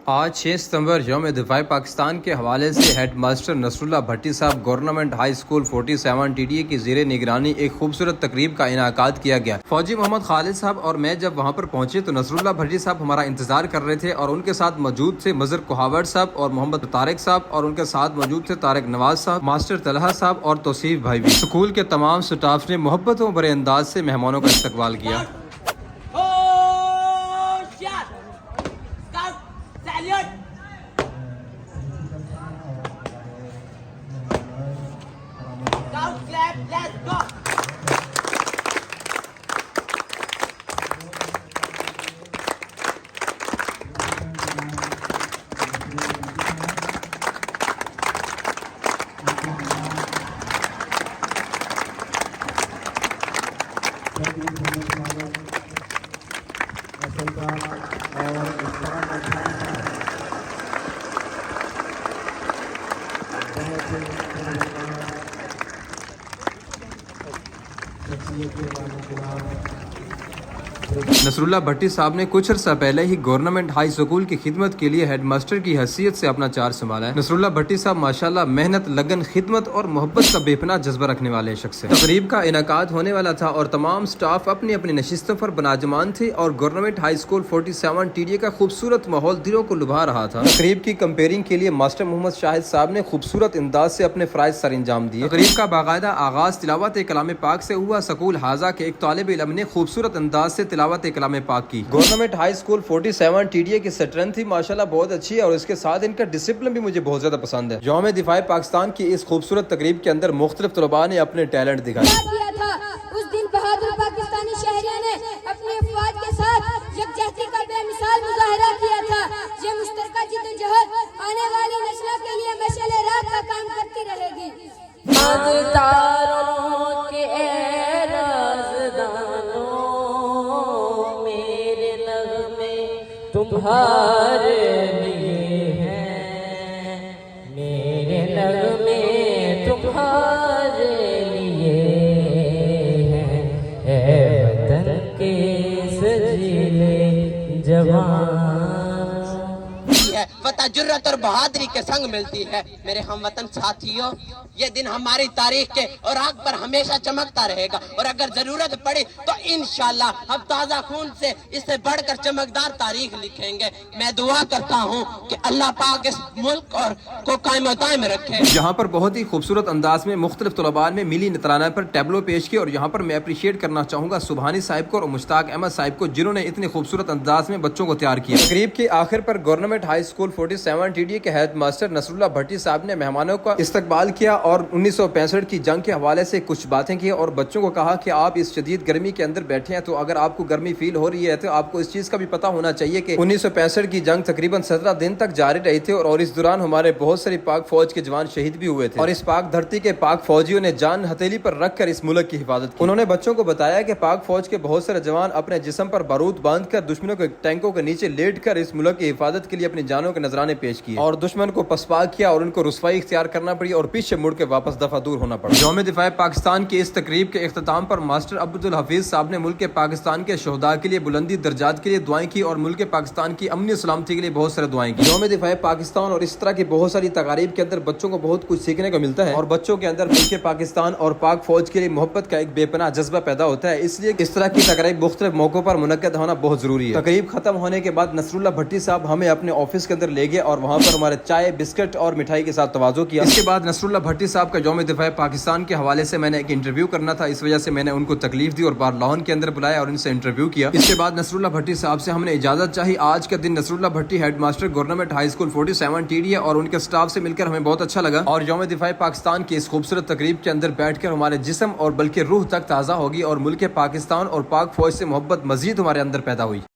آج 6 ستمبر یوم دفاع پاکستان کے حوالے سے ہیڈ ماسٹر نصر اللہ بھٹی صاحب government high school 47 T D اے کی زیر نگرانی ایک خوبصورت تقریب کا انعقاد کیا گیا۔ فوجی محمد خالد صاحب اور میں جب وہاں پر پہنچے تو نصر اللہ بھٹی صاحب ہمارا انتظار کر رہے تھے اور ان کے ساتھ موجود تھے مظہر کوہاوٹ صاحب اور محمد طارق صاحب، اور ان کے ساتھ موجود تھے طارق نواز صاحب، ماسٹر طلحہ صاحب اور توصیف بھائی بھی۔ اسکول کے تمام سٹاف نے محبت و بڑے انداز سے مہمانوں کا استقبال کیا۔ نصر اللہ بھٹی صاحب نے کچھ عرصہ پہلے ہی گورنمنٹ ہائی اسکول کی خدمت کے لیے ہیڈ ماسٹر کی حیثیت سے اپنا چارج سنبھالا ہے۔ نصر اللہ بھٹی صاحب ماشاءاللہ محنت، لگن، خدمت اور محبت کا بے پناہ جذبہ رکھنے والے شخص ہیں۔ تقریب کا انعقاد ہونے والا تھا اور تمام سٹاف اپنی اپنی نشستوں پر بناجمان تھے اور government high school 47 T D اے کا خوبصورت ماحول دلوں کو لبھا رہا تھا۔ تقریب کی کمپیئرنگ کے لیے ماسٹر محمد شاہد صاحب نے خوبصورت انداز سے اپنے فرائض سر انجام دیے۔ تقریب کا باقاعدہ آغاز تلاوت کلام پاک سے ہوا۔ سکول حاضہ کے ایک طالب علم نے خوبصورت انداز سے تلاوت کلام پاک کی۔ Government high school 47 T D اے کی اسٹرینتھ ہی ماشاءاللہ بہت اچھی ہے اور اس کے ساتھ ان کا ڈسپلن بھی مجھے بہت زیادہ پسند ہے۔ یوم دفاع پاکستان کی اس خوبصورت تقریب کے اندر مختلف طلباء نے اپنے ٹیلنٹ دکھائے۔ اس دن بہادر پاکستانی شہریوں نے اپنی افواج کے ساتھ یکجہتی کا بے مثال مظاہرہ کیا تھا۔ یہ مشترکہ جدوجہد آنے والی نسلوں کے لیے مشعل راہ کا کام کرتی رہے گی۔ تاروں کے رازدانوں میرے نغمے تمہارے لیے ہیں، میرے نغمے تمہارے لیے ہیں، اے وطن کے سجیلے جوان۔ فتح جرت اور بہادری کے سنگ ملتی ہے۔ میرے ہم وطن ساتھیوں، یہ دن ہماری تاریخ کے اور آگ پر ہمیشہ چمکتا رہے گا، اور اگر ضرورت پڑی تو انشاءاللہ ہم تازہ خون سے اس سے بڑھ کر چمکدار تاریخ لکھیں گے۔ میں دعا کرتا ہوں کہ اللہ پاک اس ملک اور کو قائم و دائم رکھے۔ یہاں پر بہت ہی خوبصورت انداز میں مختلف طلباء نے ملی نترانہ پر ٹیبلو پیش کی، اور یہاں پر میں اپریشیٹ کرنا چاہوں گا سبحانی صاحب کو اور مشتاق احمد صاحب کو، جنہوں نے اتنے خوبصورت انداز میں بچوں کو تیار کیا۔ تقریب کے آخر پر government high school 47 T D A کے ہیڈ ماسٹر نصر اللہ بھٹی صاحب نے مہمانوں کا استقبال کیا اور 1965 کی جنگ کے حوالے سے کچھ باتیں کی اور بچوں کو کہا کہ آپ اس شدید گرمی کے اندر بیٹھے ہیں، تو اگر آپ کو گرمی فیل ہو رہی ہے تو آپ کو اس چیز کا بھی پتہ ہونا چاہیے کہ 1965 کی جنگ تقریباً 17 دن تک جاری رہی تھی، اور اس دوران ہمارے بہت ساری پاک فوج کے جوان شہید بھی ہوئے تھے، اور اس پاک دھرتی کے پاک فوجیوں نے جان ہتھیلی پر رکھ کر اس ملک کی حفاظت کی۔ انہوں نے بچوں کو بتایا کہ پاک فوج کے بہت سارے جوان اپنے جسم پر بارود باندھ کر دشمنوں کے ٹینکوں کے نیچے لیٹ کر اس ملک کی حفاظت کے لیے اپنی جانوں کے نذرانے پیش کیے، اور دشمن کو پسپا کیا اور ان کو رسوائی اختیار کرنا پڑی اور پیچھے مڑ کے واپس دفعہ دور ہونا پڑا۔ یوم دفاع پاکستان کی اس تقریب کے اختتام پر ماسٹر عبدالحفیظ صاحب نے ملک پاکستان کے شہداء کے لیے بلندی درجات کے لیے دعائیں کی اور ملک پاکستان کی امن و سلامتی کے لیے بہت سارے دعائیں کی۔ یوم دفاع پاکستان اور اس طرح کی بہت ساری تقاریب کے اندر بچوں کو بہت کچھ سیکھنے کو ملتا ہے، اور بچوں کے اندر ملک پاکستان اور پاک فوج کے لیے محبت کا ایک بے پناہ جذبہ پیدا ہوتا ہے، اس لیے اس طرح کی تقریب مختلف موقعوں پر منعقد ہونا بہت ضروری ہے۔ تقریب ختم ہونے کے بعد نصر اللہ بھٹی صاحب ہمیں اپنے آفس کے اندر لے گئے اور وہاں پر ہمارے چائے، بسکٹ اور مٹھائی کے ساتھ تواضع کیا۔ اس کے بعد نصر اللہ بھٹی صاحب کا یوم دفاع پاکستان کے حوالے سے میں نے ایک انٹرویو کرنا تھا، اس وجہ سے میں نے ان کو تکلیف دی اور بار لون کے اندر بلایا اور ان سے انٹرویو کیا۔ اس کے بعد نصر اللہ بھٹی صاحب سے ہم نے اجازت چاہی۔ آج کے دن Nasrullah Bhatti headmaster government high school 47 T D A اور ان کے سٹاف سے مل کر ہمیں بہت اچھا لگا، اور یوم دفاع پاکستان کی اس خوبصورت تقریب کے اندر بیٹھ کر ہمارے جسم اور بلکہ روح تک تازہ ہوگی، اور ملک پاکستان اور پاک فوج سے محبت مزید ہمارے اندر پیدا ہوئی۔